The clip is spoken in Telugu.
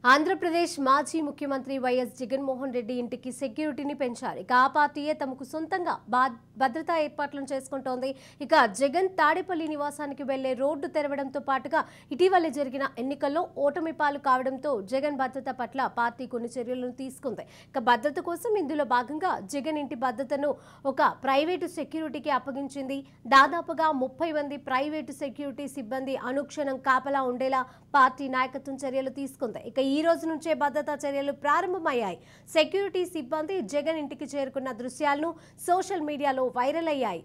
ఆంధ్రప్రదేశ్ మాజీ ముఖ్యమంత్రి వైఎస్ జగన్మోహన్ రెడ్డి ఇంటికి సెక్యూరిటీని పెంచారు. ఇక ఆ పార్టీయే తమకు సొంతంగా భద్రతా ఏర్పాట్లను చేసుకుంటోంది. ఇక జగన్ తాడేపల్లి నివాసానికి వెళ్లే రోడ్డు తెరవడంతో పాటుగా ఇటీవల జరిగిన ఎన్నికల్లో ఓటమి పాలు కావడంతో జగన్ భద్రత పట్ల పార్టీ కొన్ని చర్యలను తీసుకుంది. ఇక భద్రత కోసం ఇందులో భాగంగా జగన్ ఇంటి భద్రతను ఒక ప్రైవేటు సెక్యూరిటీకి అప్పగించింది. దాదాపుగా 30 మంది ప్రైవేటు సెక్యూరిటీ సిబ్బంది అనుక్షణం కాపలా ఉండేలా పార్టీ నాయకత్వం చర్యలు తీసుకుంది. ఇక ఈ రోజు నుంచే భద్రతా చర్యలు ప్రారంభమయ్యాయి. సెక్యూరిటీ సిబ్బంది జగన్ ఇంటికి చేరుకున్న దృశ్యాలను సోషల్ మీడియాలో వైరల్ అయ్యాయి.